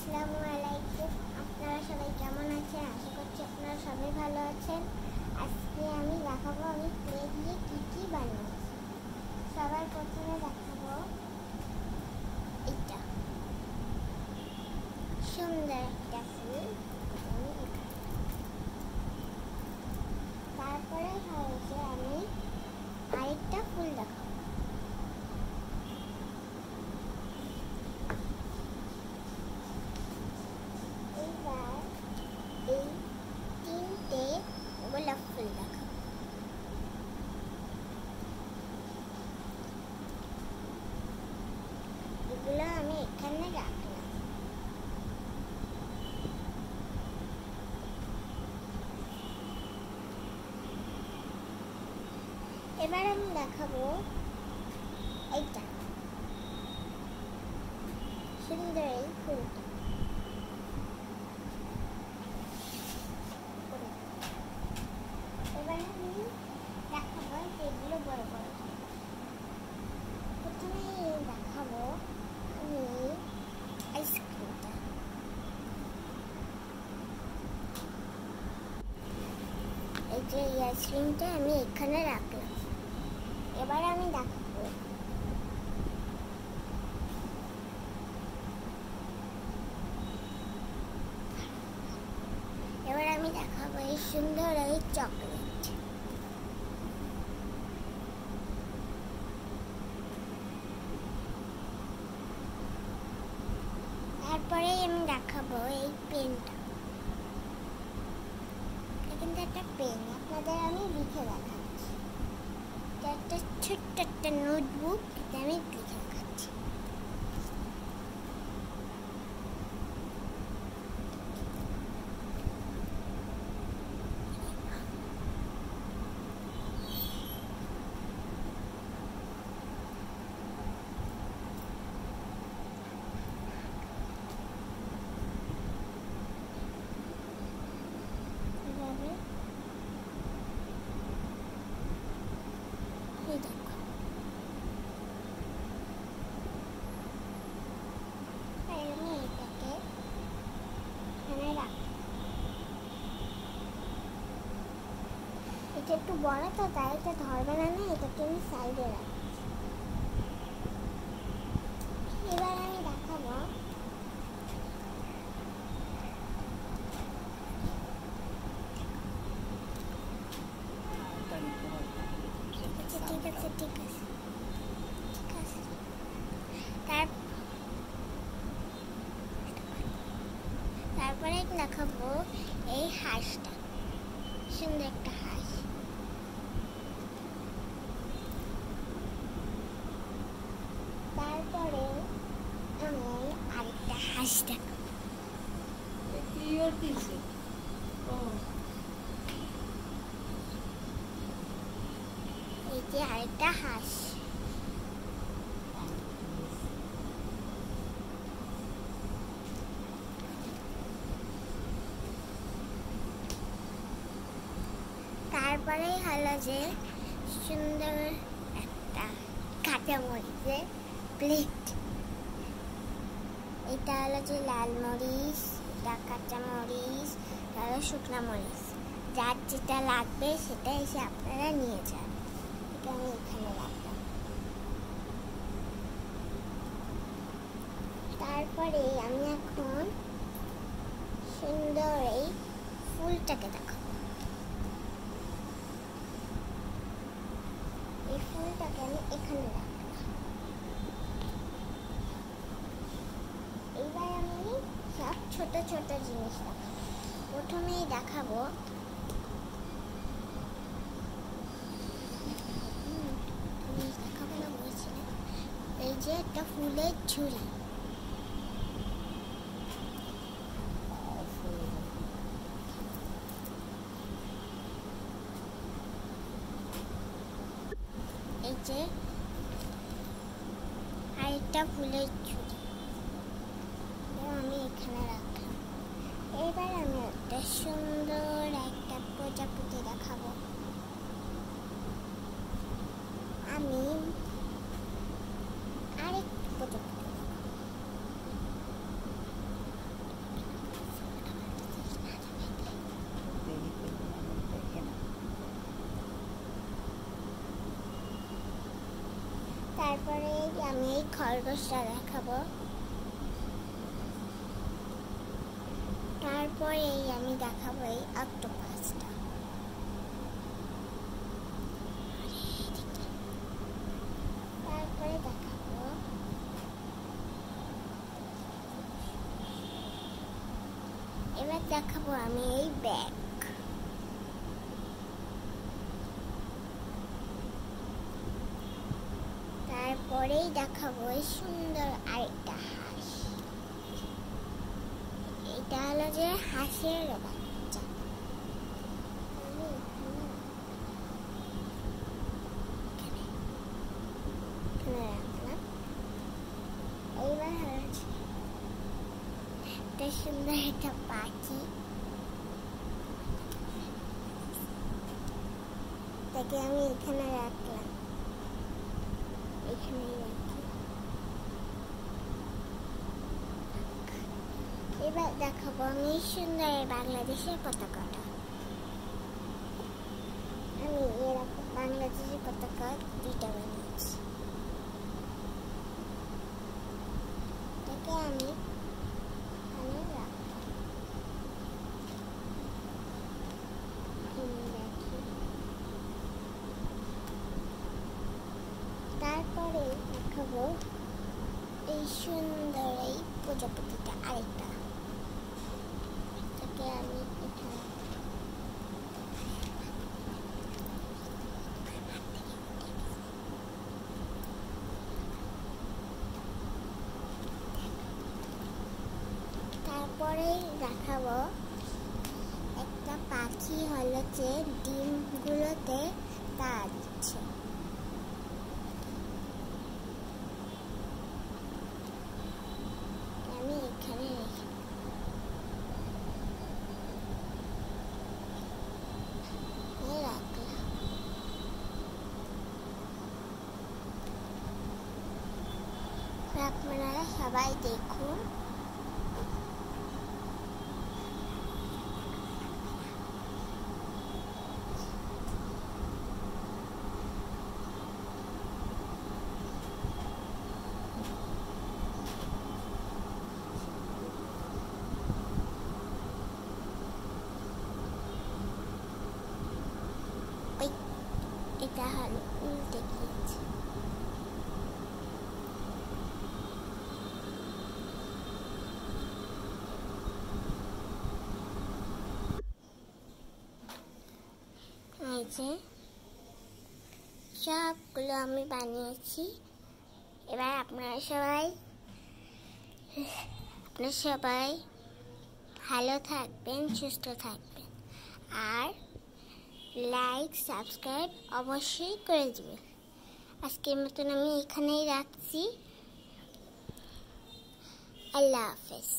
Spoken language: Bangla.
আসসালামু আলাইকুম। আপনারা সবাই কেমন আছেন? আশা করছি আপনারা সবাই ভালো আছেন। আজকে আমি দেখাবো আমি ক্লে দিয়ে কি বানিয়েছি। সবার প্রথমে দেখাবো এটা সুন্দর একটা ফুল। তারপরে হয়েছে আমি আরেকটা ফুল দেখাবো। এই তিনটে গোলাপ ফুল দেখাবো। এগুলো আমি এখানে রাখলাম। এবার আমি দেখাবো এইটা সুন্দর এই ফুলটা। এবার আমি দেখাবো যেগুলো বড় বড়। প্রথমে দেখাবো আমি আইসক্রিমটা। এই যে এই আইসক্রিমটা আমি এখানে রাখলাম। এবার আমি দেখাবো এই সুন্দর এই চকলেট। তারপরে আমি দেখাবো এই পেনটা। কিন্তু একটা পেন আপনাদের আমি লিখে দেখাচ্ছি। একটা ছোট্ট একটা নোটবুক, এটা আমি লিখে দেখাচ্ছি। এটা একটু বড় তো তাই এটা ধরবে না, এটাকে আমি সাইডে রাখছি। এবার আমি দেখাবো ঠিক আছে। তারপরে দেখাবো এই হাঁসটা, সুন্দর একটা হাঁস। তারপরে আমি আরেকটা হাঁস দেখাবো। এই যে আরেকটা হাঁস। তারপরে হলো যে সুন্দর একটা কাঁচামরিচের প্লেট। এটা হলো যে লাল মরিচ, এটা কাঁচামরিচ, এটা হলো শুকনা মরিচ। যার যেটা লাগবে সেটা এসে আপনারা নিয়ে যান। এটা আমি এখানে রাখলাম। তারপরে আমি এখন সুন্দর এই ফুলটাকে দেখাবো। এই ফুলটাকে আমি এখানে রাখলাম। এইবার আমি সব ছোট ছোট জিনিস দেখাবো। প্রথমেই দেখাবো এই যে একটা ফুলের ঝুড়ি। এই যে আরেকটা ফুলের ঝুড়ি আমি এখানে রাখলাম। এবার আমি একটা সুন্দর একটা প্রজাপতি দেখাবো। আমি আরেকটা প্রজাপতি তারপরে আমি এই খরগোশটা দেখাবো। তারপরে আমি দেখাবো এই অক্টোপাসটা। তারপরে দেখাবো এবার দেখাবো আমি এই ব্যাগ। তারপরেই দেখাবো এই সুন্দর আরেকটা হাঁস। এটা হলো যে হাঁসের বাচ্চা। রাখলাম। এইবার হচ্ছে একটা সুন্দর একটা পাখি, তাকে আমি এখানে রাখলাম, এখানেই রাখি। এবার দেখাবো আমি সুন্দর বাংলাদেশের পতাকাটা। আমি এরকম বাংলাদেশের পতাকা দুইটা বানিয়েছি। এটাকে আমি এখানে রাখলাম। তারপরে দেখাবো এই সুন্দর এই প্রজাপতিটা আরেকটা, তাকে আমি এখানে তারপরে দেখাবো একটা পাখি হলো যে ডিমগুলোতে তারা দিচ্ছে। আমি এখানে রেখে রাখলাম। আপনারা সবাই দেখুন। এটা হলো উল্টে গিয়েছে। এই যে সবগুলো আমি বানিয়েছি। এবার আপনারা সবাই ভালো থাকবেন, সুস্থ থাকবেন, আর লাইক সাবস্ক্রাইব অবশ্যই করে দিবেন। আজকের মতন আমি এখানেই রাখছি। আল্লাহ হাফেজ।